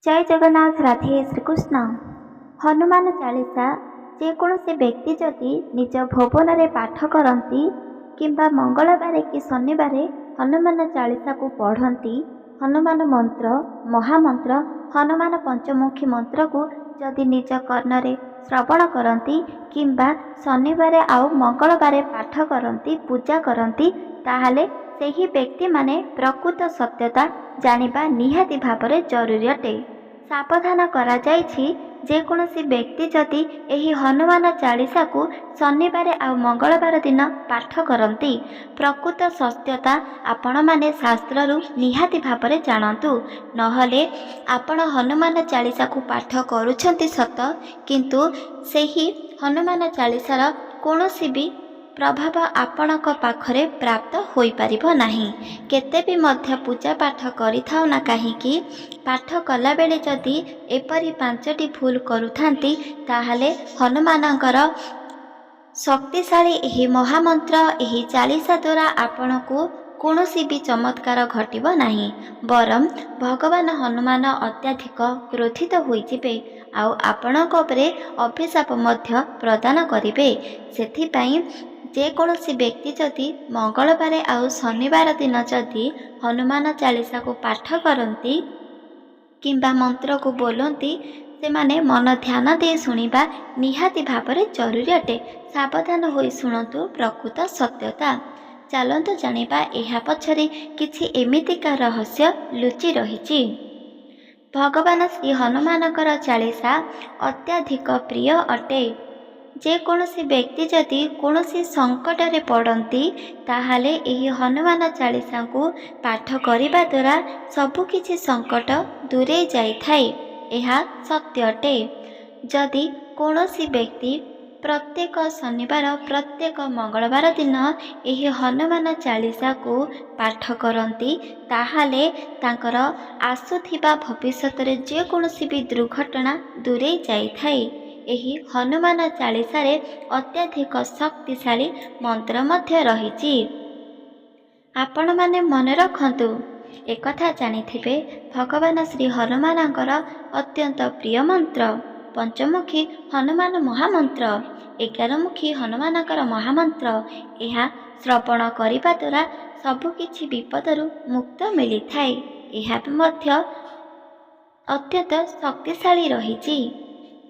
जय जगन्नाथ राधे श्रीकृष्ण। हनुमान चालीसा जेकोसी व्यक्ति जदि निज भवन में पाठ करती किंबा मंगलवार कि शनिवार हनुमान चालीसा को पढ़ती, हनुमान मंत्र महामंत्र हनुमान पंचमुखी मंत्र को जदि निज कर्णरे श्रवण करती किंबा शनिवार आउ मंगलवार पाठ करती पूजा करती, ताहले ସେହି ବ୍ୟକ୍ତି ମାନେ ପ୍ରକୃତ ସତ୍ୟତା ଜାଣିବା ନିହାତି ଭାବରେ ଜରୁରୀ ଅଟେ। ସାବଧାନ କରାଯାଇଛି ଯେକୌଣସି ବ୍ୟକ୍ତି ଯଦି ଏହି ହନୁମାନ ଚାଳିଶାକୁ ଶନିବାର ଆଉ ମଙ୍ଗଳବାର ଦିନ ପାଠ କରନ୍ତି, ପ୍ରକୃତ ସତ୍ୟତା ଆପଣମାନେ ଶାସ୍ତ୍ରରୁ ନିହାତି ଭାବରେ ଜାଣନ୍ତୁ। ନହେଲେ ଆପଣ ହନୁମାନ ଚାଳିଶାକୁ ପାଠ କରୁଛନ୍ତି ସତ, କିନ୍ତୁ ସେହି ହନୁମାନ ଚାଳିଶାର କୌଣସି ବି ପ୍ରଭାବ ଆପଣଙ୍କ ପାଖରେ ପ୍ରାପ୍ତ ହୋଇପାରିବ ନାହିଁ। କେତେ ବି ମଧ୍ୟ ପୂଜା ପାଠ କରିଥାଉ ନା କାହିଁକି, ପାଠ କଲାବେଳେ ଯଦି ଏପରି 5ଟି ଭୁଲ କରୁଥାନ୍ତି, ତାହେଲେ ହନୁମାନଙ୍କର ଶକ୍ତିଶାଳୀ ଏହି ମହାମନ୍ତ୍ର ଏହି ଚାଳିଶା ଦ୍ୱାରା ଆପଣଙ୍କୁ କୌଣସି ବି ଚମତ୍କାର ଘଟିବ ନାହିଁ। ବରଂ ଭଗବାନ ହନୁମାନ ଅତ୍ୟଧିକ କ୍ରୋଧିତ ହୋଇଯିବେ ଆଉ ଆପଣଙ୍କ ଉପରେ ଅଭିଶାପ ମଧ୍ୟ ପ୍ରଦାନ କରିବେ। ସେଥିପାଇଁ ଯେକୌଣସି ବ୍ୟକ୍ତି ଯଦି ମଙ୍ଗଳବାର ଆଉ ଶନିବାର ଦିନ ଯଦି ହନୁମାନ ଚାଳିଶାକୁ ପାଠ କରନ୍ତି କିମ୍ବା ମନ୍ତ୍ରକୁ ବୋଲନ୍ତି, ସେମାନେ ମନ ଧ୍ୟାନ ଦେଇ ଶୁଣିବା ନିହାତି ଭାବରେ ଜରୁରୀ ଅଟେ। ସାବଧାନ ହୋଇ ଶୁଣନ୍ତୁ ପ୍ରକୃତ ସତ୍ୟତା। ଚାଲନ୍ତୁ ଜାଣିବା ଏହା ପଛରେ କିଛି ଏମିତିକା ରହସ୍ୟ ଲୁଚି ରହିଛି। ଭଗବାନ ଶ୍ରୀ ହନୁମାନଙ୍କର ଚାଳିଶା ଅତ୍ୟଧିକ ପ୍ରିୟ ଅଟେ। ଯେକୌଣସି ବ୍ୟକ୍ତି ଯଦି କୌଣସି ସଙ୍କଟରେ ପଡ଼ନ୍ତି, ତାହେଲେ ଏହି ହନୁମାନ ଚାଳିଶାକୁ ପାଠ କରିବା ଦ୍ୱାରା ସବୁକିଛି ସଙ୍କଟ ଦୂରେଇ ଯାଇଥାଏ। ଏହା ସତ୍ୟ ଅଟେ। ଯଦି କୌଣସି ବ୍ୟକ୍ତି ପ୍ରତ୍ୟେକ ଶନିବାର ପ୍ରତ୍ୟେକ ମଙ୍ଗଳବାର ଦିନ ଏହି ହନୁମାନ ଚାଳିଶାକୁ ପାଠ କରନ୍ତି, ତାହେଲେ ତାଙ୍କର ଆସୁଥିବା ଭବିଷ୍ୟତରେ ଯେକୌଣସି ବି ଦୁର୍ଘଟଣା ଦୂରେଇ ଯାଇଥାଏ। ଏହି ହନୁମାନ ଚାଳିଶାରେ ଅତ୍ୟଧିକ ଶକ୍ତିଶାଳୀ ମନ୍ତ୍ର ମଧ୍ୟ ରହିଛି। ଆପଣମାନେ ମନେ ରଖନ୍ତୁ, ଏକଥା ଜାଣିଥିବେ ଭଗବାନ ଶ୍ରୀ ହନୁମାନଙ୍କର ଅତ୍ୟନ୍ତ ପ୍ରିୟ ମନ୍ତ୍ର ପଞ୍ଚମୁଖୀ ହନୁମାନ ମହାମନ୍ତ୍ର, 11ମୁଖୀ ହନୁମାନଙ୍କର ମହାମନ୍ତ୍ର। ଏହା ଶ୍ରବଣ କରିବା ଦ୍ୱାରା ସବୁକିଛି ବିପଦରୁ ମୁକ୍ତ ମିଳିଥାଏ। ଏହା ମଧ୍ୟ ଅତ୍ୟନ୍ତ ଶକ୍ତିଶାଳୀ ରହିଛି।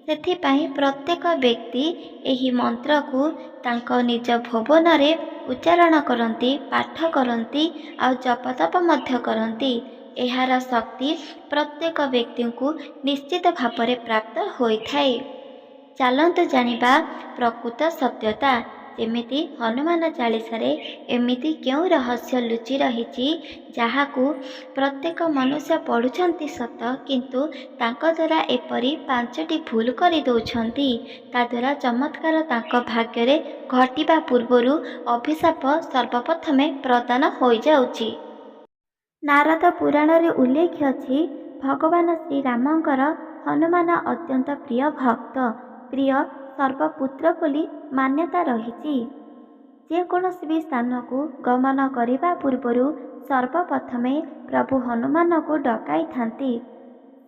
ସେଥିପାଇଁ ପ୍ରତ୍ୟେକ ବ୍ୟକ୍ତି ଏହି ମନ୍ତ୍ରକୁ ତାଙ୍କ ନିଜ ଭୁବନରେ ଉଚ୍ଚାରଣ କରନ୍ତି, ପାଠ କରନ୍ତି ଆଉ ଜପତପ ମଧ୍ୟ କରନ୍ତି। ଏହାର ଶକ୍ତି ପ୍ରତ୍ୟେକ ବ୍ୟକ୍ତିଙ୍କୁ ନିଶ୍ଚିତ ଭାବରେ ପ୍ରାପ୍ତ ହୋଇଥାଏ। ଚାଲନ୍ତୁ ଜାଣିବା ପ୍ରକୃତ ସତ୍ୟତା। ଯେମିତି ହନୁମାନ ଚାଳିଶାରେ ଏମିତି କେଉଁ ରହସ୍ୟ ଲୁଚି ରହିଛି ଯାହାକୁ ପ୍ରତ୍ୟେକ ମନୁଷ୍ୟ ପଢ଼ୁଛନ୍ତି ସତ, କିନ୍ତୁ ତାଙ୍କ ଦ୍ୱାରା ଏପରି 5ଟି ଭୁଲ କରିଦେଉଛନ୍ତି। ତାଦ୍ୱାରା ଚମତ୍କାର ତାଙ୍କ ଭାଗ୍ୟରେ ଘଟିବା ପୂର୍ବରୁ ଅଭିଶାପ ସର୍ବପ୍ରଥମେ ପ୍ରଦାନ ହୋଇଯାଉଛି। ନାରଦ ପୁରାଣରେ ଉଲ୍ଲେଖ ଅଛି, ଭଗବାନ ଶ୍ରୀରାମଙ୍କର ହନୁମାନ ଅତ୍ୟନ୍ତ ପ୍ରିୟ ଭକ୍ତ, ପ୍ରିୟ ସର୍ବପୁତ୍ର ବୋଲି ମାନ୍ୟତା ରହିଛି। ଯେକୌଣସି ବି ସ୍ଥାନକୁ ଗମନ କରିବା ପୂର୍ବରୁ ସର୍ବପ୍ରଥମେ ପ୍ରଭୁ ହନୁମାନଙ୍କୁ ଡକାଇଥାନ୍ତି।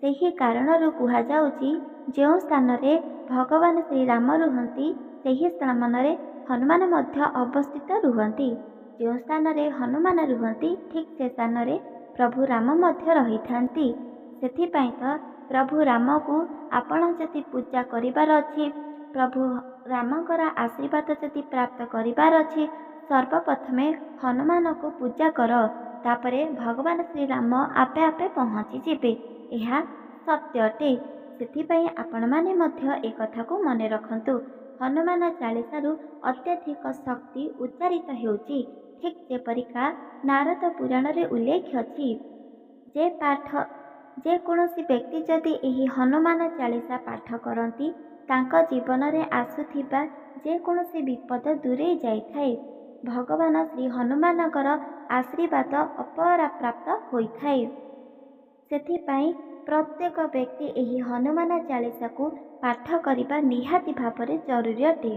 ସେହି କାରଣରୁ କୁହାଯାଉଛି, ଯେଉଁ ସ୍ଥାନରେ ଭଗବାନ ଶ୍ରୀରାମ ରୁହନ୍ତି ସେହି ସ୍ଥାନରେ ହନୁମାନ ମଧ୍ୟ ଅବସ୍ଥିତ ରୁହନ୍ତି। ଯେଉଁ ସ୍ଥାନରେ ହନୁମାନ ରୁହନ୍ତି ଠିକ୍ ସେ ସ୍ଥାନରେ ପ୍ରଭୁ ରାମ ମଧ୍ୟ ରହିଥାନ୍ତି। ସେଥିପାଇଁ ତ ପ୍ରଭୁ ରାମକୁ ଆପଣ ଯଦି ପୂଜା କରିବାର ଅଛି, ପ୍ରଭୁ ରାମଙ୍କର ଆଶୀର୍ବାଦ ଯଦି ପ୍ରାପ୍ତ କରିବାର ଅଛି, ସର୍ବପ୍ରଥମେ ହନୁମାନଙ୍କୁ ପୂଜା କର, ତାପରେ ଭଗବାନ ଶ୍ରୀରାମ ଆପେ ଆପେ ପହଞ୍ଚିଯିବେ। ଏହା ସତ୍ୟ ଅଟେ। ସେଥିପାଇଁ ଆପଣମାନେ ମଧ୍ୟ ଏକଥାକୁ ମନେ ରଖନ୍ତୁ। ହନୁମାନ ଚାଳିଶାରୁ ଅତ୍ୟଧିକ ଶକ୍ତି ଉଚ୍ଚାରିତ ହେଉଛି। ଠିକ୍ ଯେପରିକା ନାରଦ ପୁରାଣରେ ଉଲ୍ଲେଖ ଅଛି, ଯେକୌଣସି ବ୍ୟକ୍ତି ଯଦି ଏହି ହନୁମାନ ଚାଳିଶା ପାଠ କରନ୍ତି, ତାଙ୍କ ଜୀବନରେ ଆସୁଥିବା ଯେକୌଣସି ବିପଦ ଦୂରେଇ ଯାଇଥାଏ। ଭଗବାନ ଶ୍ରୀ ହନୁମାନଙ୍କର ଆଶୀର୍ବାଦ ଅପରାପ୍ରାପ୍ତ ହୋଇଥାଏ। ସେଥିପାଇଁ ପ୍ରତ୍ୟେକ ବ୍ୟକ୍ତି ଏହି ହନୁମାନ ଚାଳିଶାକୁ ପାଠ କରିବା ନିହାତି ଭାବରେ ଜରୁରୀ ଅଟେ।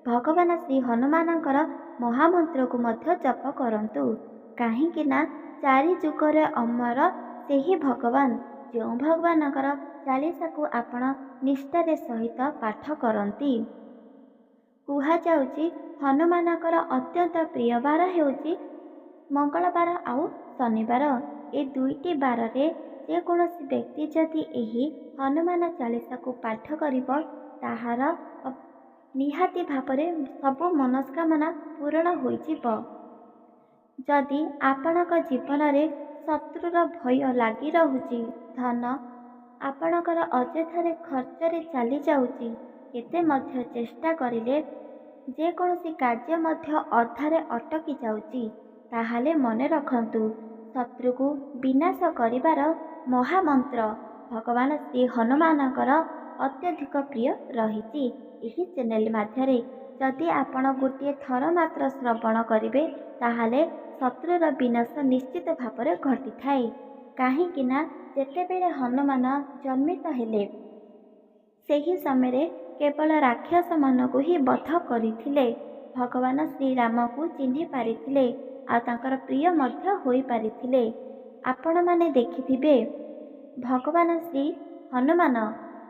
ଭଗବାନ ଶ୍ରୀ ହନୁମାନଙ୍କର ମହାମନ୍ତ୍ରକୁ ମଧ୍ୟ ଜପ କରନ୍ତୁ। କାହିଁକି ନା 4 ଯୁଗରେ ଅମର ସେହି ଭଗବାନ ଯେଉଁ ଭଗବାନଙ୍କର ଚାଳିଶାକୁ ଆପଣ ନିଷ୍ଠାର ସହିତ ପାଠ କରନ୍ତି। କୁହାଯାଉଛି ହନୁମାନଙ୍କର ଅତ୍ୟନ୍ତ ପ୍ରିୟ ବାର ହେଉଛି ମଙ୍ଗଳବାର ଆଉ ଶନିବାର। ଏ ଦୁଇଟି ବାରରେ ଯେକୌଣସି ବ୍ୟକ୍ତି ଯଦି ଏହି ହନୁମାନ ଚାଳିଶାକୁ ପାଠ କରିବ ତାହାର ନିହାତି ଭାବରେ ସବୁ ମନସ୍କାମନା ପୂରଣ ହୋଇଯିବ। ଯଦି ଆପଣଙ୍କ ଜୀବନରେ ଶତ୍ରୁର ଭୟ ଲାଗି ରହୁଛି, ଧନ ଆପଣଙ୍କର ଅଯଥାରେ ଖର୍ଚ୍ଚରେ ଚାଲିଯାଉଛି, କେତେ ମଧ୍ୟ ଚେଷ୍ଟା କରିଲେ ଯେକୌଣସି କାର୍ଯ୍ୟ ମଧ୍ୟ ଅଧାରେ ଅଟକି ଯାଉଛି, ତାହେଲେ ମନେ ରଖନ୍ତୁ ଶତ୍ରୁକୁ ବିନାଶ କରିବାର ମହାମନ୍ତ୍ର ଭଗବାନ ଶ୍ରୀ ହନୁମାନଙ୍କର ଅତ୍ୟଧିକ ପ୍ରିୟ ରହିଛି। ଏହି ଚ୍ୟାନେଲ ମାଧ୍ୟମରେ ଯଦି ଆପଣ ଗୋଟିଏ ଥର ମାତ୍ର ଶ୍ରବଣ କରିବେ ତାହେଲେ ଶତ୍ରୁର ବିନାଶ ନିଶ୍ଚିତ ଭାବରେ ଘଟିଥାଏ। କାହିଁକି ନା ଯେତେବେଳେ ହନୁମାନ ଜନ୍ମିତ ହେଲେ ସେହି ସମୟରେ କେବଳ ରାକ୍ଷସମାନଙ୍କୁ ହିଁ ବଧ କରିଥିଲେ। ଭଗବାନ ଶ୍ରୀରାମକୁ ଚିହ୍ନି ପାରିଥିଲେ ଆଉ ତାଙ୍କର ପ୍ରିୟ ମଧ୍ୟ ହୋଇପାରିଥିଲେ। ଆପଣମାନେ ଦେଖିଥିବେ ଭଗବାନ ଶ୍ରୀ ହନୁମାନ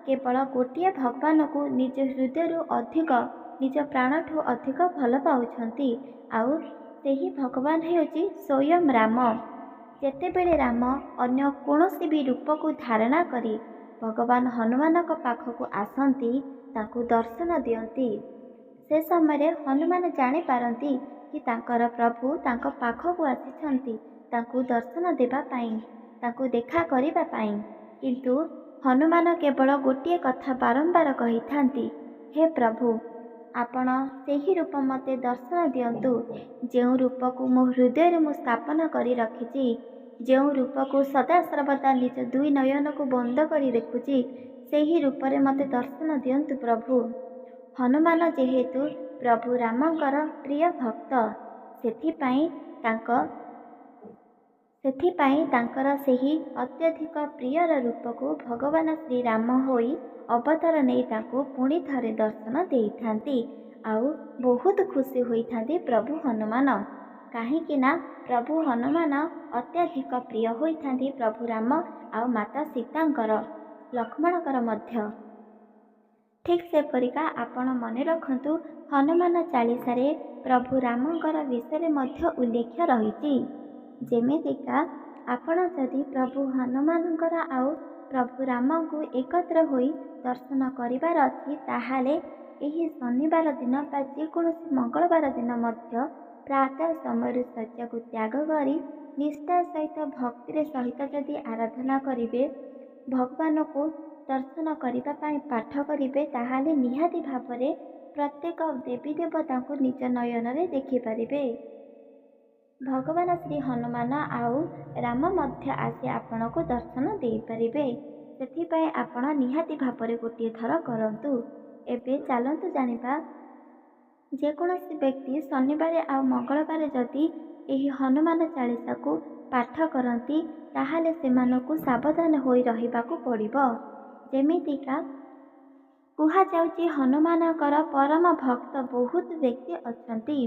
କେବଳ ଗୋଟିଏ ଭଗବାନକୁ ନିଜ ହୃଦୟରୁ ଅଧିକ, ନିଜ ପ୍ରାଣଠୁ ଅଧିକ ଭଲ ପାଉଛନ୍ତି ଆଉ ସେହି ଭଗବାନ ହେଉଛି ସ୍ୱୟଂ ରାମ। ଯେତେବେଳେ ରାମ ଅନ୍ୟ କୌଣସି ବି ରୂପକୁ ଧାରଣା କରି ଭଗବାନ ହନୁମାନଙ୍କ ପାଖକୁ ଆସନ୍ତି, ତାଙ୍କୁ ଦର୍ଶନ ଦିଅନ୍ତି, ସେ ସମୟରେ ହନୁମାନ ଜାଣିପାରନ୍ତି କି ତାଙ୍କର ପ୍ରଭୁ ତାଙ୍କ ପାଖକୁ ଆସିଛନ୍ତି ତାଙ୍କୁ ଦର୍ଶନ ଦେବା ପାଇଁ, ତାଙ୍କୁ ଦେଖା କରିବା ପାଇଁ। କିନ୍ତୁ ହନୁମାନ କେବଳ ଗୋଟିଏ କଥା ବାରମ୍ବାର କହିଥାନ୍ତି, ହେ ପ୍ରଭୁ, ଆପଣ ସେହି ରୂପ ମୋତେ ଦର୍ଶନ ଦିଅନ୍ତୁ ଯେଉଁ ରୂପକୁ ମୋ ହୃଦୟରେ ମୁଁ ସ୍ଥାପନ କରି ରଖିଛି, ଯେଉଁ ରୂପକୁ ସଦାସର୍ବଦା ନିଜ ଦୁଇ ନୟନକୁ ବନ୍ଦ କରି ଦେଖୁଛି, ସେହି ରୂପରେ ମୋତେ ଦର୍ଶନ ଦିଅନ୍ତୁ ପ୍ରଭୁ। ହନୁମାନ ଯେହେତୁ ପ୍ରଭୁ ରାମଙ୍କର ପ୍ରିୟ ଭକ୍ତ, ସେଥିପାଇଁ ତାଙ୍କର ସେହି ଅତ୍ୟଧିକ ପ୍ରିୟର ରୂପକୁ ଭଗବାନ ଶ୍ରୀରାମ ହୋଇ ଅବତାର ନେଇ ତାଙ୍କୁ ପୁଣି ଥରେ ଦର୍ଶନ ଦେଇଥାନ୍ତି ଆଉ ବହୁତ ଖୁସି ହୋଇଥାନ୍ତି ପ୍ରଭୁ ହନୁମାନ। କାହିଁକି ନା ପ୍ରଭୁ ହନୁମାନ ଅତ୍ୟଧିକ ପ୍ରିୟ ହୋଇଥାନ୍ତି ପ୍ରଭୁ ରାମ ଆଉ ମାତା ସୀତାଙ୍କର, ଲକ୍ଷ୍ମଣଙ୍କର ମଧ୍ୟ। ଠିକ୍ ସେପରିକା ଆପଣ ମନେ ରଖନ୍ତୁ ହନୁମାନ ଚାଳିଶାରେ ପ୍ରଭୁ ରାମଙ୍କର ବିଷୟରେ ମଧ୍ୟ ଉଲ୍ଲେଖ ରହିଛି। ଯେମିତିକା ଆପଣ ଯଦି ପ୍ରଭୁ ହନୁମାନଙ୍କର ଆଉ ପ୍ରଭୁ ରାମଙ୍କୁ ଏକତ୍ର ହୋଇ ଦର୍ଶନ କରିବାର ଅଛି, ତାହେଲେ ଏହି ଶନିବାର ଦିନ ବା ଯେକୌଣସି ମଙ୍ଗଳବାର ଦିନ ମଧ୍ୟ ପ୍ରାତଃ ସମୟରୁ ଶଯ୍ୟାକୁ ତ୍ୟାଗ କରି ନିଷ୍ଠା ସହିତ ଭକ୍ତିର ସହିତ ଯଦି ଆରାଧନା କରିବେ, ଭଗବାନଙ୍କୁ ଦର୍ଶନ କରିବା ପାଇଁ ପାଠ କରିବେ, ତାହେଲେ ନିହାତି ଭାବରେ ପ୍ରତ୍ୟେକ ଦେବୀ ଦେବତାଙ୍କୁ ନିଜ ନୟନରେ ଦେଖିପାରିବେ। ଭଗବାନ ଶ୍ରୀ ହନୁମାନ ଆଉ ରାମ ମଧ୍ୟ ଆସି ଆପଣଙ୍କୁ ଦର୍ଶନ ଦେଇପାରିବେ। ସେଥିପାଇଁ ଆପଣ ନିହାତି ଭାବରେ ଗୋଟିଏ ଥର କରନ୍ତୁ। ଏବେ ଚାଲନ୍ତୁ ଜାଣିବା ଯେକୌଣସି ବ୍ୟକ୍ତି ଶନିବାର ଆଉ ମଙ୍ଗଳବାର ଯଦି ଏହି ହନୁମାନ ଚାଳିଶାକୁ ପାଠ କରନ୍ତି ତାହେଲେ ସେମାନଙ୍କୁ ସାବଧାନ ହୋଇ ରହିବାକୁ ପଡ଼ିବ। ଯେମିତିକା କୁହାଯାଉଛି ହନୁମାନଙ୍କର ପରମ ଭକ୍ତ ବହୁତ ବ୍ୟକ୍ତି ଅଛନ୍ତି,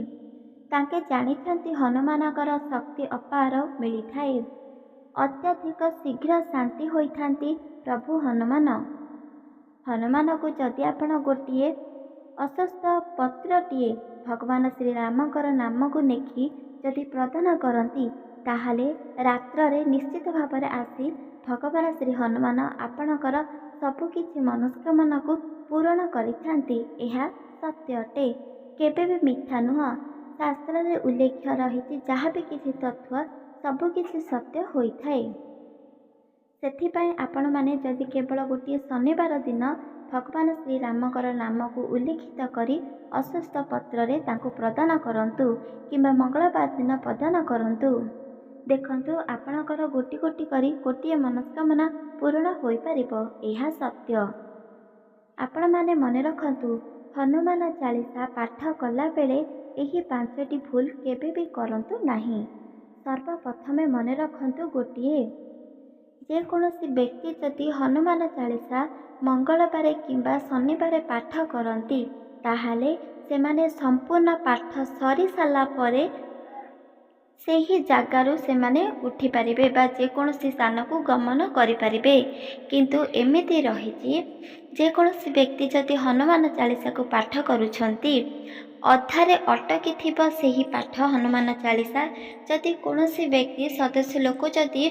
ତାଙ୍କେ ଜାଣିଛନ୍ତି ହନୁମାନଙ୍କର ଶକ୍ତି ଅପାର ମିଳିଥାଏ। ଅତ୍ୟଧିକ ଶୀଘ୍ର ଶାନ୍ତି ହୋଇଥାନ୍ତି ପ୍ରଭୁ ହନୁମାନ। ହନୁମାନଙ୍କୁ ଯଦି ଆପଣ ଗୋଟିଏ ଅଶ୍ୱତ୍ଥ ପତ୍ରଟିଏ ଭଗବାନ ଶ୍ରୀରାମଙ୍କର ନାମକୁ ନେଖି ଯଦି ପ୍ରଦାନ କରନ୍ତି, ତାହେଲେ ରାତ୍ରରେ ନିଶ୍ଚିତ ଭାବରେ ଆସି ଭଗବାନ ଶ୍ରୀ ହନୁମାନ ଆପଣଙ୍କର ସବୁକିଛି ମନସ୍କାମନାକୁ ପୂରଣ କରିଥାନ୍ତି। ଏହା ସତ୍ୟ ଅଟେ, କେବେ ବି ମିଥ୍ୟା ନୁହଁ। ଶାସ୍ତ୍ରରେ ଉଲ୍ଲେଖ ରହିଛି ଯାହା ବି କିଛି ତଥ୍ୟ ସବୁକିଛି ସତ୍ୟ ହୋଇଥାଏ। ସେଥିପାଇଁ ଆପଣମାନେ ଯଦି କେବଳ ଗୋଟିଏ ଶନିବାର ଦିନ ଭଗବାନ ଶ୍ରୀରାମଙ୍କର ନାମକୁ ଉଲ୍ଲେଖିତ କରି ଅଶ୍ୱତ୍ଥ ପତ୍ରରେ ତାଙ୍କୁ ପ୍ରଦାନ କରନ୍ତୁ କିମ୍ବା ମଙ୍ଗଳବାର ଦିନ ପ୍ରଦାନ କରନ୍ତୁ, ଦେଖନ୍ତୁ ଆପଣଙ୍କର ଗୋଟି ଗୋଟି କରି ଗୋଟିଏ ମନସ୍କାମନା ପୂରଣ ହୋଇପାରିବ। ଏହା ସତ୍ୟ। ଆପଣମାନେ ମନେ ରଖନ୍ତୁ ହନୁମାନ ଚାଳିଶା ପାଠ କଲାବେଳେ ଏହି 5ଟି ଭୁଲ କେବେ ବି କରନ୍ତୁ ନାହିଁ। ସର୍ବପ୍ରଥମେ ମନେ ରଖନ୍ତୁ ଗୋଟିଏ, ଯେକୌଣସି ବ୍ୟକ୍ତି ଯଦି ହନୁମାନ ଚାଳିଶା ମଙ୍ଗଳବାର କିମ୍ବା ଶନିବାର ପାଠ କରନ୍ତି, ତାହେଲେ ସେମାନେ ସମ୍ପୂର୍ଣ୍ଣ ପାଠ ସରି ସାରିଲା ପରେ ସେହି ଜାଗାରୁ ସେମାନେ ଉଠିପାରିବେ ବା ଯେକୌଣସି ସ୍ଥାନକୁ ଗମନ କରିପାରିବେ। କିନ୍ତୁ ଏମିତି ରହିଛି, ଯେକୌଣସି ବ୍ୟକ୍ତି ଯଦି ହନୁମାନ ଚାଳିଶାକୁ ପାଠ କରୁଛନ୍ତି, ଅଧାରେ ଅଟକି ଥିବ ସେହି ପାଠ ହନୁମାନ ଚାଳିଶା, ଯଦି କୌଣସି ବ୍ୟକ୍ତି ସଦସ୍ୟ ଲୋକ ଯଦି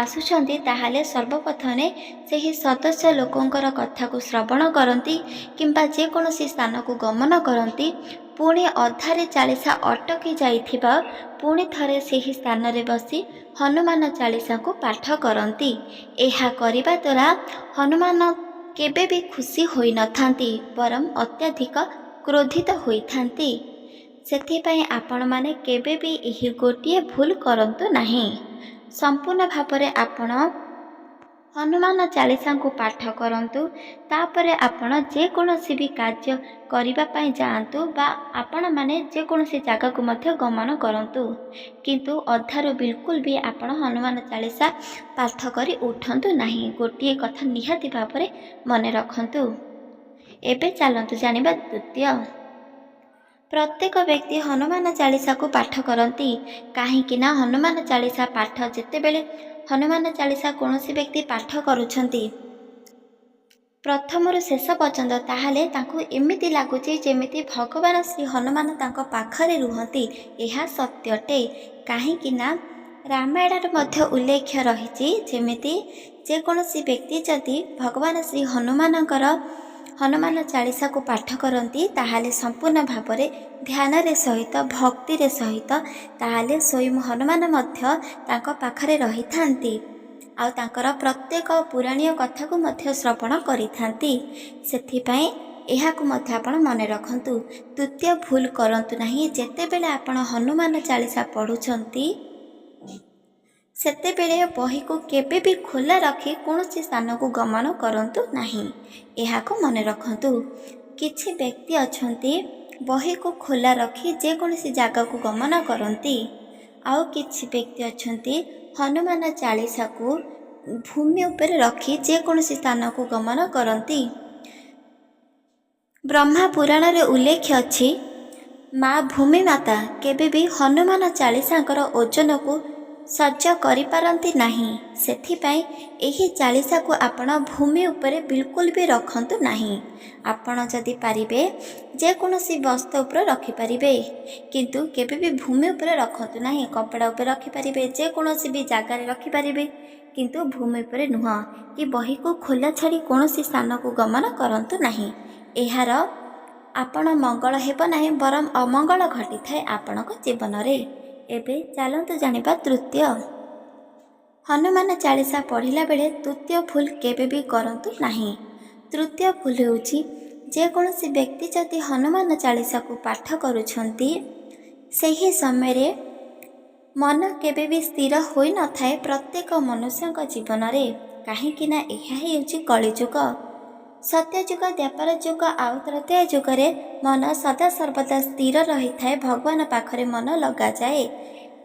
ଆସୁଛନ୍ତି, ତାହେଲେ ସର୍ବପ୍ରଥମେ ସେହି ସଦସ୍ୟ ଲୋକଙ୍କର କଥାକୁ ଶ୍ରବଣ କରନ୍ତି କିମ୍ବା ଯେକୌଣସି ସ୍ଥାନକୁ ଗମନ କରନ୍ତି। ପୁଣି ଅଧାରେ ଚାଳିଶା ଅଟକି ଯାଇଥିବା ପୁଣି ଥରେ ସେହି ସ୍ଥାନରେ ବସି ହନୁମାନ ଚାଳିଶାକୁ ପାଠ କରନ୍ତି। ଏହା କରିବା ଦ୍ୱାରା ହନୁମାନ କେବେ ବି ଖୁସି ହୋଇନଥାନ୍ତି, ବରଂ ଅତ୍ୟଧିକ କ୍ରୋଧିତ ହୋଇଥାନ୍ତି। ସେଥିପାଇଁ ଆପଣମାନେ କେବେ ବି ଏହି ଗୋଟିଏ ଭୁଲ କରନ୍ତୁ ନାହିଁ। ସମ୍ପୂର୍ଣ୍ଣ ଭାବରେ ଆପଣ ହନୁମାନ ଚାଳିଶାଙ୍କୁ ପାଠ କରନ୍ତୁ, ତାପରେ ଆପଣ ଯେକୌଣସି ବି କାର୍ଯ୍ୟ କରିବା ପାଇଁ ଯାଆନ୍ତୁ ବା ଆପଣମାନେ ଯେକୌଣସି ଜାଗାକୁ ମଧ୍ୟ ଗମନ କରନ୍ତୁ। କିନ୍ତୁ ଅଧାରୁ ବିଲକୁଲ ବି ଆପଣ ହନୁମାନ ଚାଳିଶା ପାଠ କରି ଉଠନ୍ତୁ ନାହିଁ। ଗୋଟିଏ କଥା ନିହାତି ଭାବରେ ମନେ ରଖନ୍ତୁ। ଏବେ ଚାଲନ୍ତୁ ଜାଣିବା ଦ୍ୱିତୀୟ। ପ୍ରତ୍ୟେକ ବ୍ୟକ୍ତି ହନୁମାନ ଚାଳିଶାକୁ ପାଠ କରନ୍ତି କାହିଁକି ନା ହନୁମାନ ଚାଳିଶା ପାଠ ଯେତେବେଳେ ହନୁମାନ ଚାଳିଶା କୌଣସି ବ୍ୟକ୍ତି ପାଠ କରୁଛନ୍ତି ପ୍ରଥମରୁ ଶେଷ ପର୍ଯ୍ୟନ୍ତ, ତାହେଲେ ତାଙ୍କୁ ଏମିତି ଲାଗୁଛି ଯେମିତି ଭଗବାନ ଶ୍ରୀ ହନୁମାନ ତାଙ୍କ ପାଖରେ ରୁହନ୍ତି। ଏହା ସତ୍ୟ ଅଟେ। କାହିଁକି ନା ରାମାୟଣରେ ମଧ୍ୟ ଉଲ୍ଲେଖ ରହିଛି, ଯେମିତି ଯେକୌଣସି ବ୍ୟକ୍ତି ଯଦି ଭଗବାନ ଶ୍ରୀ ହନୁମାନ ଚାଳିଶାକୁ ପାଠ କରନ୍ତି, ତାହେଲେ ସମ୍ପୂର୍ଣ୍ଣ ଭାବରେ ଧ୍ୟାନରେ ସହିତ ଭକ୍ତିରେ ସହିତ, ତାହେଲେ ସ୍ୱୟଂ ହନୁମାନ ମଧ୍ୟ ତାଙ୍କ ପାଖରେ ରହିଥାନ୍ତି ଆଉ ତାଙ୍କର ପ୍ରତ୍ୟେକ ପୁରାଣୀୟ କଥାକୁ ମଧ୍ୟ ଶ୍ରବଣ କରିଥାନ୍ତି। ସେଥିପାଇଁ ଏହାକୁ ମଧ୍ୟ ଆପଣ ମନେ ରଖନ୍ତୁ। ତୃତୀୟ ଭୁଲ କରନ୍ତୁ ନାହିଁ। ଯେତେବେଳେ ଆପଣ ହନୁମାନ ଚାଳିଶା ପଢ଼ୁଛନ୍ତି, ସେତେବେଳେ ବହିକୁ କେବେ ବି ଖୋଲା ରଖି କୌଣସି ସ୍ଥାନକୁ ଗମନ କରନ୍ତୁ ନାହିଁ। ଏହାକୁ ମନେ ରଖନ୍ତୁ। କିଛି ବ୍ୟକ୍ତି ଅଛନ୍ତି ବହିକୁ ଖୋଲା ରଖି ଯେକୌଣସି ଜାଗାକୁ ଗମନ କରନ୍ତି, ଆଉ କିଛି ବ୍ୟକ୍ତି ଅଛନ୍ତି ହନୁମାନ ଚାଳିଶାକୁ ଭୂମି ଉପରେ ରଖି ଯେକୌଣସି ସ୍ଥାନକୁ ଗମନ କରନ୍ତି। ବ୍ରହ୍ମା ପୁରାଣରେ ଉଲ୍ଲେଖ ଅଛି, ମା ଭୂମି ମାତା କେବେ ବି ହନୁମାନ ଚାଳିଶାଙ୍କର ଓଜନକୁ ସହ୍ୟ କରିପାରନ୍ତି ନାହିଁ। ସେଥିପାଇଁ ଏହି ଚାଳିଶାକୁ ଆପଣ ଭୂମି ଉପରେ ବିଲକୁଲ ବି ରଖନ୍ତୁ ନାହିଁ। ଆପଣ ଯଦି ପାରିବେ ଯେକୌଣସି ବସ୍ତ ଉପରେ ରଖିପାରିବେ, କିନ୍ତୁ କେବେ ବି ଭୂମି ଉପରେ ରଖନ୍ତୁ ନାହିଁ। କପଡ଼ା ଉପରେ ରଖିପାରିବେ, ଯେକୌଣସି ବି ଜାଗାରେ ରଖିପାରିବେ, କିନ୍ତୁ ଭୂମି ଉପରେ ନୁହଁ। କି ବହିକୁ ଖୋଲା ଛାଡ଼ି କୌଣସି ସ୍ଥାନକୁ ଗମନ କରନ୍ତୁ ନାହିଁ। ଏହାର ଆପଣ ମଙ୍ଗଳ ହେବ ନାହିଁ, ବରଂ ଅମଙ୍ଗଳ ଘଟିଥାଏ ଆପଣଙ୍କ ଜୀବନରେ। ଏବେ ଚାଲନ୍ତୁ ଜାଣିବା ତୃତୀୟ। ହନୁମାନ ଚାଳିଶା ପଢ଼ିଲା ବେଳେ ତୃତୀୟ ଭୁଲ କେବେ ବି କରନ୍ତୁ ନାହିଁ। ତୃତୀୟ ଭୁଲ ହେଉଛି, ଯେକୌଣସି ବ୍ୟକ୍ତି ଯଦି ହନୁମାନ ଚାଳିଶାକୁ ପାଠ କରୁଛନ୍ତି, ସେହି ସମୟରେ ମନ କେବେ ବି ସ୍ଥିର ହୋଇନଥାଏ ପ୍ରତ୍ୟେକ ମନୁଷ୍ୟଙ୍କ ଜୀବନରେ। କାହିଁକି ନା ଏହା ହେଉଛି କଳିଯୁଗ। ସତ୍ୟଯୁଗ, ଦ୍ୱାପର ଯୁଗ ଆଉ ତ୍ରେତୟା ଯୁଗରେ ମନ ସଦାସର୍ବଦା ସ୍ଥିର ରହିଥାଏ, ଭଗବାନ ପାଖରେ ମନ ଲଗାଯାଏ।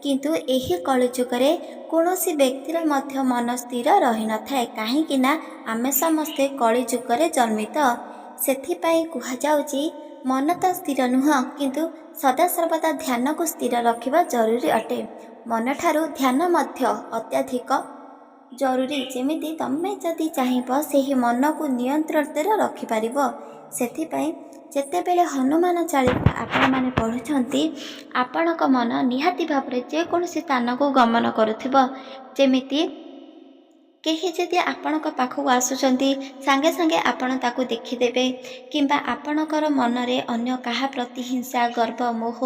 କିନ୍ତୁ ଏହି କଳିଯୁଗରେ କୌଣସି ବ୍ୟକ୍ତିର ମଧ୍ୟ ମନ ସ୍ଥିର ରହିନଥାଏ। କାହିଁକି ନା ଆମେ ସମସ୍ତେ କଳିଯୁଗରେ ଜନ୍ମିତ। ସେଥିପାଇଁ କୁହାଯାଉଛି, ମନ ତ ସ୍ଥିର ନୁହଁ, କିନ୍ତୁ ସଦାସର୍ବଦା ଧ୍ୟାନକୁ ସ୍ଥିର ରଖିବା ଜରୁରୀ ଅଟେ। ମନଠାରୁ ଧ୍ୟାନ ମଧ୍ୟ ଅତ୍ୟଧିକ ଜରୁରୀ। ଯେମିତି ତମେ ଯଦି ଚାହିଁବ ସେହି ମନକୁ ନିୟନ୍ତ୍ରଣରେ ରଖିପାରିବ। ସେଥିପାଇଁ ଯେତେବେଳେ ହନୁମାନ ଚାଳିଶା ଆପଣମାନେ ପଢ଼ୁଛନ୍ତି, ଆପଣଙ୍କ ମନ ନିହାତି ଭାବରେ ଯେକୌଣସି ସ୍ଥାନକୁ ଗମନ କରୁଥିବ। ଯେମିତି କେହି ଯଦି ଆପଣଙ୍କ ପାଖକୁ ଆସୁଛନ୍ତି, ସାଙ୍ଗେ ସାଙ୍ଗେ ଆପଣ ତାକୁ ଦେଖିଦେବେ, କିମ୍ବା ଆପଣଙ୍କର ମନରେ ଅନ୍ୟ କାହା ପ୍ରତି ହିଂସା, ଗର୍ବ, ମୋହ,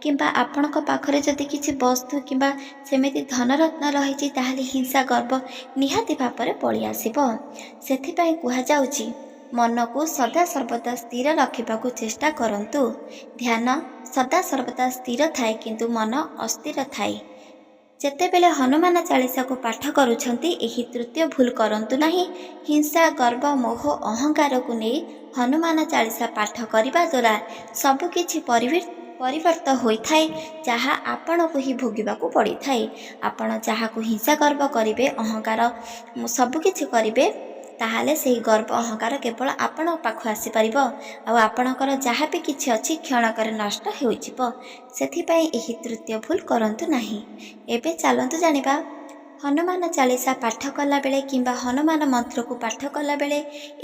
କିମ୍ବା ଆପଣଙ୍କ ପାଖରେ ଯଦି କିଛି ବସ୍ତୁ କିମ୍ବା ସେମିତି ଧନରତ୍ନ ରହିଛି, ତାହେଲେ ହିଂସା, ଗର୍ବ ନିହାତି ଭାବରେ ପଳେଇ ଆସିବ। ସେଥିପାଇଁ କୁହାଯାଉଛି, ମନକୁ ସଦାସର୍ବଦା ସ୍ଥିର ରଖିବାକୁ ଚେଷ୍ଟା କରନ୍ତୁ। ଧ୍ୟାନ ସଦାସର୍ବଦା ସ୍ଥିର ଥାଏ, କିନ୍ତୁ ମନ ଅସ୍ଥିର ଥାଏ। ଯେତେବେଳେ ହନୁମାନ ଚାଳିଶାକୁ ପାଠ କରୁଛନ୍ତି, ଏହି ତୃତୀୟ ଭୁଲ କରନ୍ତୁ ନାହିଁ। ହିଂସା, ଗର୍ବ, ମୋହ, ଅହଙ୍କାରକୁ ନେଇ ହନୁମାନ ଚାଳିଶା ପାଠ କରିବା ଦ୍ୱାରା ସବୁକିଛି ପରିବର୍ତ୍ତ ହୋଇଥାଏ, ଯାହା ଆପଣଙ୍କୁ ହିଁ ଭୋଗିବାକୁ ପଡ଼ିଥାଏ। ଆପଣ ଯାହାକୁ ହିଂସା, ଗର୍ବ କରିବେ, ଅହଙ୍କାର ସବୁକିଛି କରିବେ, ତାହେଲେ ସେହି ଗର୍ବ ଅହଙ୍କାର କେବଳ ଆପଣଙ୍କ ପାଖକୁ ଆସିପାରିବ ଆଉ ଆପଣଙ୍କର ଯାହା ବି କିଛି ଅଛି କ୍ଷଣକରେ ନଷ୍ଟ ହୋଇଯିବ। ସେଥିପାଇଁ ଏହି ତୃତୀୟ ଭୁଲ କରନ୍ତୁ ନାହିଁ। ଏବେ ଚାଲନ୍ତୁ ଜାଣିବା ହନୁମାନ ଚାଳିଶା ପାଠ କଲାବେଳେ କିମ୍ବା ହନୁମାନ ମନ୍ତ୍ରକୁ ପାଠ କଲାବେଳେ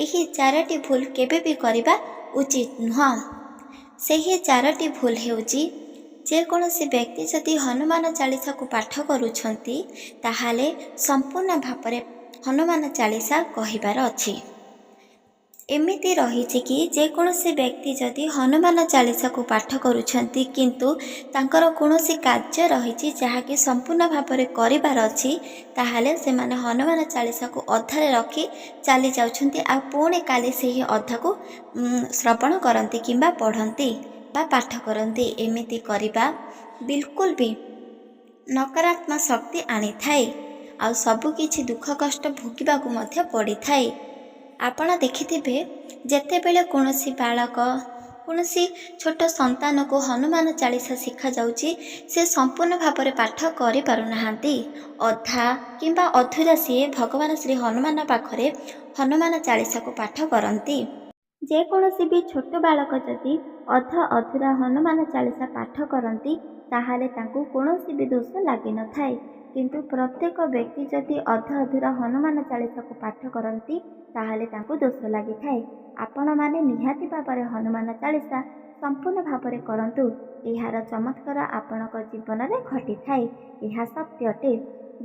ଏହି 4ଟି ଭୁଲ କେବେ ବି କରିବା ଉଚିତ ନୁହଁ। ସେହି 4ଟି ଭୁଲ ହେଉଛି, ଯେକୌଣସି ବ୍ୟକ୍ତି ଯଦି ହନୁମାନ ଚାଳିଶାକୁ ପାଠ କରୁଛନ୍ତି ତାହେଲେ ସମ୍ପୂର୍ଣ୍ଣ ଭାବରେ ହନୁମାନ ଚାଳିଶା କହିବାର ଅଛି। ଏମିତି ରହିଛି କି ଯେକୌଣସି ବ୍ୟକ୍ତି ଯଦି ହନୁମାନ ଚାଳିଶାକୁ ପାଠ କରୁଛନ୍ତି କିନ୍ତୁ ତାଙ୍କର କୌଣସି କାର୍ଯ୍ୟ ରହିଛି ଯାହାକି ସମ୍ପୂର୍ଣ୍ଣ ଭାବରେ କରିବାର ଅଛି, ତାହେଲେ ସେମାନେ ହନୁମାନ ଚାଳିଶାକୁ ଅଧାରେ ରଖି ଚାଲି ଯାଉଛନ୍ତି ଆଉ ପୁଣି କାଲି ସେହି ଅଧାକୁ ଶ୍ରବଣ କରନ୍ତି କିମ୍ବା ପଢ଼ନ୍ତି ବା ପାଠ କରନ୍ତି। ଏମିତି କରିବା ବିଲକୁଲ ବି ନକାରାତ୍ମକ ଶକ୍ତି ଆଣିଥାଏ ଆଉ ସବୁକିଛି ଦୁଃଖ କଷ୍ଟ ଭୋଗିବାକୁ ମଧ୍ୟ ପଡ଼ିଥାଏ। ଆପଣ ଦେଖିଥିବେ ଯେତେବେଳେ କୌଣସି ବାଳକ କୌଣସି ଛୋଟ ସନ୍ତାନକୁ ହନୁମାନ ଚାଳିଶା ଶିଖାଯାଉଛି, ସେ ସମ୍ପୂର୍ଣ୍ଣ ଭାବରେ ପାଠ କରିପାରୁନାହାନ୍ତି। ଅଧା କିମ୍ବା ଅଧୁରା ସିଏ ଭଗବାନ ଶ୍ରୀ ହନୁମାନ ପାଖରେ ହନୁମାନ ଚାଳିଶାକୁ ପାଠ କରନ୍ତି। ଯେକୌଣସି ବି ଛୋଟ ବାଳକ ଯଦି ଅଧୁରା ହନୁମାନ ଚାଳିଶା ପାଠ କରନ୍ତି ତାହେଲେ ତାଙ୍କୁ କୌଣସି ବି ଦୋଷ ଲାଗିନଥାଏ। କିନ୍ତୁ ପ୍ରତ୍ୟେକ ବ୍ୟକ୍ତି ଯଦି ଅଧୁରା ହନୁମାନ ଚାଳିଶାକୁ ପାଠ କରନ୍ତି ତାହେଲେ ତାଙ୍କୁ ଦୋଷ ଲାଗିଥାଏ। ଆପଣମାନେ ନିହାତି ଭାବରେ ହନୁମାନ ଚାଳିଶା ସମ୍ପୂର୍ଣ୍ଣ ଭାବରେ କରନ୍ତୁ। ଏହାର ଚମତ୍କାର ଆପଣଙ୍କ ଜୀବନରେ ଘଟିଥାଏ। ଏହା ସତ୍ୟ ଅଟେ।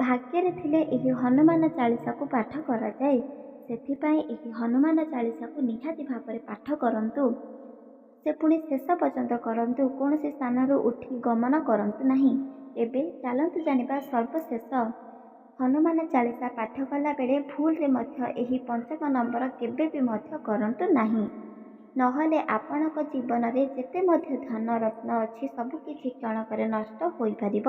ଭାଗ୍ୟରେ ଥିଲେ ଏହି ହନୁମାନ ଚାଳିଶାକୁ ପାଠ କରାଯାଏ। ସେଥିପାଇଁ ଏହି ହନୁମାନ ଚାଳିଶାକୁ ନିହାତି ଭାବରେ ପାଠ କରନ୍ତୁ। ସେ ପୁଣି ଶେଷ ପର୍ଯ୍ୟନ୍ତ କରନ୍ତୁ। କୌଣସି ସ୍ଥାନରୁ ଉଠି ଗମନ କରନ୍ତୁ ନାହିଁ। ଏବେ ଚାଲନ୍ତୁ ଜାଣିବା ସର୍ବଶେଷ ହନୁମାନ ଚାଳିଶା ପାଠ କଲାବେଳେ ଭୁଲରେ ମଧ୍ୟ ଏହି 5ମ ନମ୍ବର କେବେ ବି ମଧ୍ୟ କରନ୍ତୁ ନାହିଁ। ନହେଲେ ଆପଣଙ୍କ ଜୀବନରେ ଯେତେ ମଧ୍ୟ ଧନ ରତ୍ନ ଅଛି ସବୁକିଛି କ୍ଷଣକରେ ନଷ୍ଟ ହୋଇପାରିବ।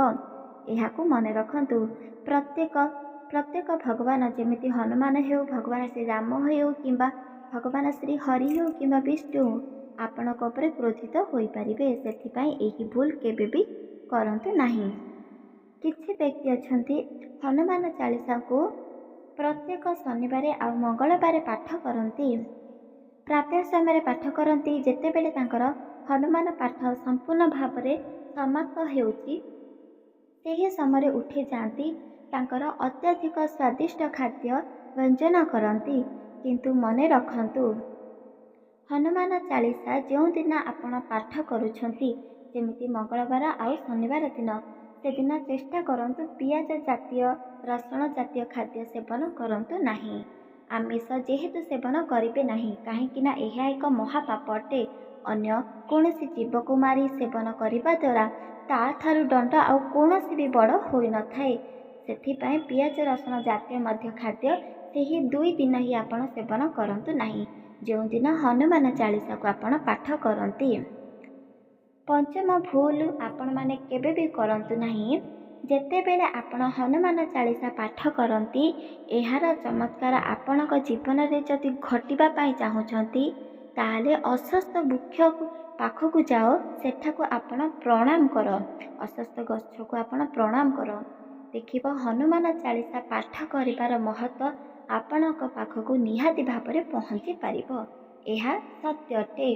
ଏହାକୁ ମନେ ରଖନ୍ତୁ। ପ୍ରତ୍ୟେକ ଭଗବାନ, ଯେମିତି ହନୁମାନ ହେଉ, ଭଗବାନ ଶ୍ରୀ ରାମ ହେଉ କିମ୍ବା ଭଗବାନ ଶ୍ରୀ ହରି ହେଉ କିମ୍ବା ବିଷ୍ଣୁ ଆପଣଙ୍କ ଉପରେ କ୍ରୋଧିତ ହୋଇପାରିବେ। ସେଥିପାଇଁ ଏହି ଭୁଲ କେବେ ବି କରନ୍ତୁ ନାହିଁ। କିଛି ବ୍ୟକ୍ତି ଅଛନ୍ତି ହନୁମାନ ଚାଳିଶାକୁ ପ୍ରତ୍ୟେକ ଶନିବାର ଆଉ ମଙ୍ଗଳବାର ପାଠ କରନ୍ତି। ପ୍ରାତଃ ସମୟରେ ପାଠ କରନ୍ତି। ଯେତେବେଳେ ତାଙ୍କର ହନୁମାନ ପାଠ ସମ୍ପୂର୍ଣ୍ଣ ଭାବରେ ସମାପ୍ତ ହେଉଛି ସେହି ସମୟରେ ଉଠି ଯାଆନ୍ତି, ତାଙ୍କର ଅତ୍ୟଧିକ ସ୍ୱାଦିଷ୍ଟ ଖାଦ୍ୟ ବ୍ୟଞ୍ଜନ କରନ୍ତି। କିନ୍ତୁ ମନେ ରଖନ୍ତୁ, ହନୁମାନ ଚାଳିଶା ଯେଉଁଦିନ ଆପଣ ପାଠ କରୁଛନ୍ତି, ଯେମିତି ମଙ୍ଗଳବାର ଆଉ ଶନିବାର ଦିନ, ସେଦିନ ଚେଷ୍ଟା କରନ୍ତୁ ପିଆଜ ଜାତୀୟ ରସୁଣ ଜାତୀୟ ଖାଦ୍ୟ ସେବନ କରନ୍ତୁ ନାହିଁ। ଆମିଷ ଯେହେତୁ ସେବନ କରିବେ ନାହିଁ, କାହିଁକିନା ଏହା ଏକ ମହାପାପ ଅଟେ। ଅନ୍ୟ କୌଣସି ଜୀବକୁ ମାରି ସେବନ କରିବା ଦ୍ୱାରା ତାଠାରୁ ଦଣ୍ଡ ଆଉ କୌଣସି ବି ବଡ଼ ହୋଇନଥାଏ। ସେଥିପାଇଁ ପିଆଜ ରସୁଣ ଜାତୀୟ ମଧ୍ୟ ଖାଦ୍ୟ ସେହି 2 ଦିନ ହିଁ ଆପଣ ସେବନ କରନ୍ତୁ ନାହିଁ, ଯେଉଁଦିନ ହନୁମାନ ଚାଳିଶାକୁ ଆପଣ ପାଠ କରନ୍ତି। 5ମ ଭୁଲ ଆପଣମାନେ କେବେ ବି କରନ୍ତୁ ନାହିଁ। ଯେତେବେଳେ ଆପଣ ହନୁମାନ ଚାଳିଶା ପାଠ କରନ୍ତି, ଏହାର ଚମତ୍କାର ଆପଣଙ୍କ ଜୀବନରେ ଯଦି ଘଟିବା ପାଇଁ ଚାହୁଁଛନ୍ତି ତାହେଲେ ଅଶ୍ୱତ୍ଥ ବୃକ୍ଷ ପାଖକୁ ଯାଅ, ସେଠାକୁ ଆପଣ ପ୍ରଣାମ କର। ଅଶ୍ୱତ୍ଥ ଗଛକୁ ଆପଣ ପ୍ରଣାମ କର। ଦେଖିବ ହନୁମାନ ଚାଳିଶା ପାଠ କରିବାର ମହତ୍ତ୍ୱ ଆପଣଙ୍କ ପାଖକୁ ନିହାତି ଭାବରେ ପହଞ୍ଚି ପାରିବ। ଏହା ସତ୍ୟ ଅଟେ।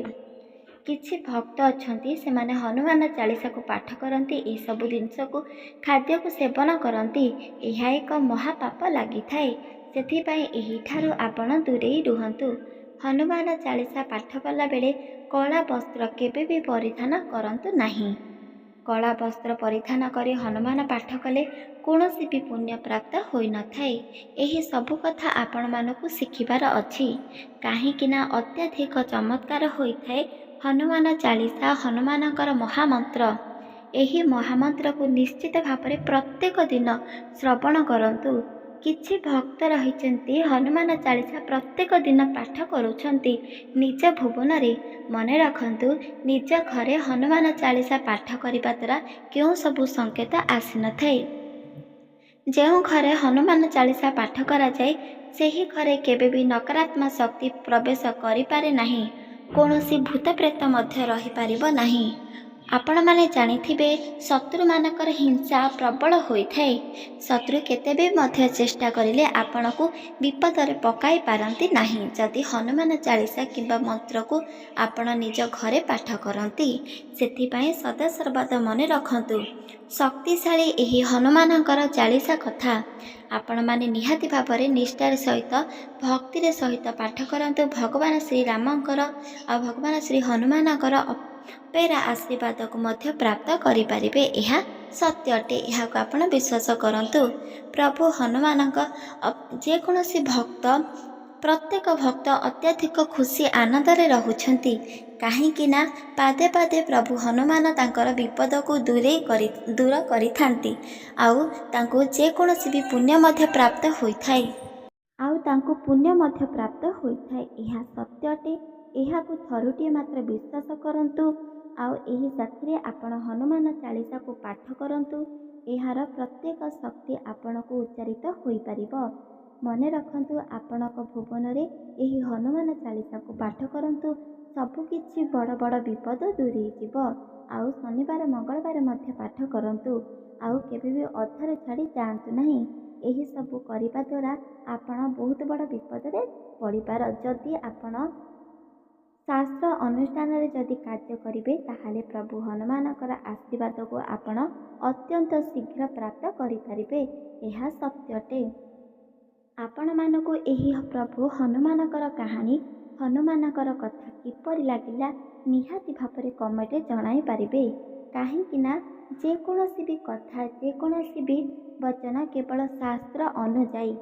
କିଛି ଭକ୍ତ ଅଛନ୍ତି, ସେମାନେ ହନୁମାନ ଚାଳିଶାକୁ ପାଠ କରନ୍ତି, ଏସବୁ ଜିନିଷକୁ ଖାଦ୍ୟକୁ ସେବନ କରନ୍ତି। ଏହା ଏକ ମହାପାପ ଲାଗିଥାଏ। ସେଥିପାଇଁ ଏହିଠାରୁ ଆପଣ ଦୂରେଇ ରୁହନ୍ତୁ। ହନୁମାନ ଚାଳିଶା ପାଠ କଲାବେଳେ କଳା ବସ୍ତ୍ର କେବେ ବି ପରିଧାନ କରନ୍ତୁ ନାହିଁ। କଳା ବସ୍ତ୍ର ପରିଧାନ କରି ହନୁମାନ ପାଠ କଲେ କୌଣସି ବି ପୁଣ୍ୟ ପ୍ରାପ୍ତ ହୋଇନଥାଏ। ଏହି ସବୁ କଥା ଆପଣମାନଙ୍କୁ ଶିଖିବାର ଅଛି। କାହିଁକିନା ଅତ୍ୟଧିକ ଚମତ୍କାର ହୋଇଥାଏ ହନୁମାନ ଚାଳିଶା, ହନୁମାନଙ୍କର ମହାମନ୍ତ୍ର। ଏହି ମହାମନ୍ତ୍ରକୁ ନିଶ୍ଚିତ ଭାବରେ ପ୍ରତ୍ୟେକ ଦିନ ଶ୍ରବଣ କରନ୍ତୁ। କିଛି ଭକ୍ତ ରହିଛନ୍ତି ହନୁମାନ ଚାଳିଶା ପ୍ରତ୍ୟେକ ଦିନ ପାଠ କରୁଛନ୍ତି ନିଜ ଭୁବନରେ। ମନେ ରଖନ୍ତୁ, ନିଜ ଘରେ ହନୁମାନ ଚାଳିଶା ପାଠ କରିବା ଦ୍ୱାରା କେଉଁ ସବୁ ସଂକେତ ଆସିନଥାଏ। ଯେଉଁ ଘରେ ହନୁମାନ ଚାଳିଶା ପାଠ କରାଯାଏ ସେହି ଘରେ କେବେ ବି ନକାରାତ୍ମକ ଶକ୍ତି ପ୍ରବେଶ କରିପାରେ ନାହିଁ। କୌଣସି ଭୂତ ପ୍ରେତ ମଧ୍ୟ ରହିପାରିବ ନାହିଁ। ଆପଣମାନେ ଜାଣିଥିବେ ଶତ୍ରୁମାନଙ୍କର ହିଂସା ପ୍ରବଳ ହୋଇଥାଏ। ଶତ୍ରୁ କେତେ ବି ମଧ୍ୟ ଚେଷ୍ଟା କରିଲେ ଆପଣଙ୍କୁ ବିପଦରେ ପକାଇ ପାରନ୍ତି ନାହିଁ ଯଦି ହନୁମାନ ଚାଳିଶା କିମ୍ବା ମନ୍ତ୍ରକୁ ଆପଣ ନିଜ ଘରେ ପାଠ କରନ୍ତି। ସେଥିପାଇଁ ସଦାସର୍ବଦା ମନେ ରଖନ୍ତୁ ଶକ୍ତିଶାଳୀ ଏହି ହନୁମାନଙ୍କର ଚାଳିଶା କଥା ଆପଣମାନେ ନିହାତି ଭାବରେ ନିଷ୍ଠାର ସହିତ ଭକ୍ତିର ସହିତ ପାଠ କରନ୍ତୁ। ଭଗବାନ ଶ୍ରୀରାମଙ୍କର ଆଉ ଭଗବାନ ଶ୍ରୀ ହନୁମାନଙ୍କର ଅପେରା ଆଶୀର୍ବାଦକୁ ମଧ୍ୟ ପ୍ରାପ୍ତ କରିପାରିବେ। ଏହା ସତ୍ୟ ଅଟେ, ଏହାକୁ ଆପଣ ବିଶ୍ୱାସ କରନ୍ତୁ। ପ୍ରଭୁ ହନୁମାନଙ୍କ ଯେକୌଣସି ଭକ୍ତ ପ୍ରତ୍ୟେକ ଭକ୍ତ ଅତ୍ୟଧିକ ଖୁସି ଆନନ୍ଦରେ ରହୁଛନ୍ତି, କାହିଁକି ନା ପାଦେ ପାଦେ ପ୍ରଭୁ ହନୁମାନ ତାଙ୍କର ବିପଦକୁ ଦୂର କରିଥାନ୍ତି ଆଉ ତାଙ୍କୁ ଯେକୌଣସି ବି ପୁଣ୍ୟ ମଧ୍ୟ ପ୍ରାପ୍ତ ହୋଇଥାଏ ଏହା ସତ୍ୟ ଅଟେ। ଏହାକୁ ଥରୁଟିଏ ମାତ୍ର ବିଶ୍ୱାସ କରନ୍ତୁ ଆଉ ଏହି ସାଥିରେ ଆପଣ ହନୁମାନ ଚାଳିଶାକୁ ପାଠ କରନ୍ତୁ। ଏହାର ପ୍ରତ୍ୟେକ ଶକ୍ତି ଆପଣଙ୍କୁ ଉଚ୍ଚାରିତ ହୋଇପାରିବ। ମନେ ରଖନ୍ତୁ ଆପଣଙ୍କ ଭୁବନରେ ଏହି ହନୁମାନ ଚାଳିଶାକୁ ପାଠ କରନ୍ତୁ, ସବୁକିଛି ବଡ଼ ବଡ଼ ବିପଦ ଦୂରେଇଯିବ। ଆଉ ଶନିବାର ମଙ୍ଗଳବାର ମଧ୍ୟ ପାଠ କରନ୍ତୁ ଆଉ କେବେ ବି ଅଧାରେ ଛାଡ଼ି ଯାଆନ୍ତୁ ନାହିଁ। ଏହିସବୁ କରିବା ଦ୍ୱାରା ଆପଣ ବହୁତ ବଡ଼ ବିପଦରେ ପଡ଼ିପାର। ଯଦି ଆପଣ ଶାସ୍ତ୍ର ଅନୁଷ୍ଠାନରେ ଯଦି କାର୍ଯ୍ୟ କରିବେ ତାହେଲେ ପ୍ରଭୁ ହନୁମାନଙ୍କର ଆଶୀର୍ବାଦକୁ ଆପଣ ଅତ୍ୟନ୍ତ ଶୀଘ୍ର ପ୍ରାପ୍ତ କରିପାରିବେ। ଏହା ସତ୍ୟ ଅଟେ। ଆପଣମାନଙ୍କୁ ଏହି ପ୍ରଭୁ ହନୁମାନଙ୍କର କାହାଣୀ ହନୁମାନଙ୍କର କଥା କିପରି ଲାଗିଲା ନିହାତି ଭାବରେ କମେଣ୍ଟରେ ଜଣାଇ ପାରିବେ। କାହିଁକି ନା ଯେକୌଣସି ବି କଥା ଯେକୌଣସି ବି ବଚନ କେବଳ ଶାସ୍ତ୍ର ଅନୁଯାୟୀ,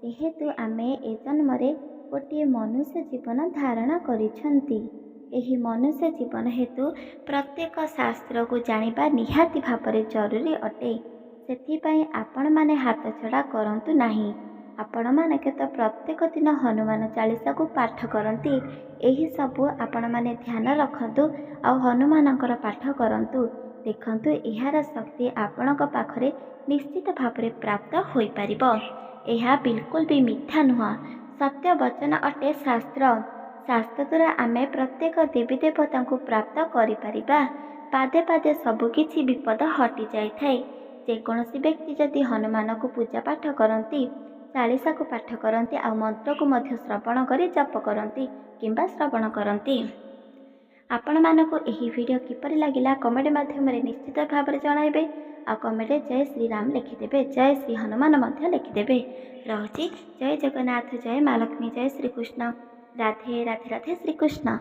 ଯେହେତୁ ଆମେ ଏ ଜନ୍ମରେ ଗୋଟିଏ ମନୁଷ୍ୟ ଜୀବନ ଧାରଣ କରିଛନ୍ତି, ଏହି ମନୁଷ୍ୟ ଜୀବନ ହେତୁ ପ୍ରତ୍ୟେକ ଶାସ୍ତ୍ରକୁ ଜାଣିବା ନିହାତି ଭାବରେ ଜରୁରୀ ଅଟେ। ସେଥିପାଇଁ ଆପଣମାନେ ହାତ ଛଡ଼ା କରନ୍ତୁ ନାହିଁ। ଆପଣମାନେ ପ୍ରତ୍ୟେକ ଦିନ ହନୁମାନ ଚାଳିଶାକୁ ପାଠ କରନ୍ତି। ଏହିସବୁ ଆପଣମାନେ ଧ୍ୟାନ ରଖନ୍ତୁ ଆଉ ହନୁମାନଙ୍କର ପାଠ କରନ୍ତୁ। ଦେଖନ୍ତୁ ଏହାର ଶକ୍ତି ଆପଣଙ୍କ ପାଖରେ ନିଶ୍ଚିତ ଭାବରେ ପ୍ରାପ୍ତ ହୋଇପାରିବ। ଏହା ବିଲକୁଲ ବି ମିଥ୍ୟା ନୁହଁ, ସତ୍ୟ ବଚନ ଅଟେ। ଶାସ୍ତ୍ର ଦ୍ୱାରା ଆମେ ପ୍ରତ୍ୟେକ ଦେବୀ ଦେବତାଙ୍କୁ ପ୍ରାପ୍ତ କରିପାରିବା। ପାଦେ ପାଦେ ସବୁକିଛି ବିପଦ ହଟି ଯାଇଥାଏ। ଯେକୌଣସି ବ୍ୟକ୍ତି ଯଦି ହନୁମାନଙ୍କୁ ପୂଜା ପାଠ କରନ୍ତି, ଚାଳିଶାକୁ ପାଠ କରନ୍ତି ଆଉ ମନ୍ତ୍ରକୁ ମଧ୍ୟ ଶ୍ରବଣ କରି ଜପ କରନ୍ତି କିମ୍ବା ଶ୍ରବଣ କରନ୍ତି। ଆପଣମାନଙ୍କୁ ଏହି ଭିଡ଼ିଓ କିପରି ଲାଗିଲା କମେଣ୍ଟ ମାଧ୍ୟମରେ ନିଶ୍ଚିତ ଭାବରେ ଜଣାଇବେ ଆଉ କମେଣ୍ଟରେ ଜୟ ଶ୍ରୀରାମ ଲେଖିଦେବେ, ଜୟ ଶ୍ରୀ ହନୁମାନ ମଧ୍ୟ ଲେଖିଦେବେ। ରହୁଛି। ଜୟ ଜଗନ୍ନାଥ, ଜୟ ମା ଲକ୍ଷ୍ମୀ, ଜୟ ଶ୍ରୀକୃଷ୍ଣ। ରାଧେ ରାଧେ ରାଧେ ଶ୍ରୀକୃଷ୍ଣ।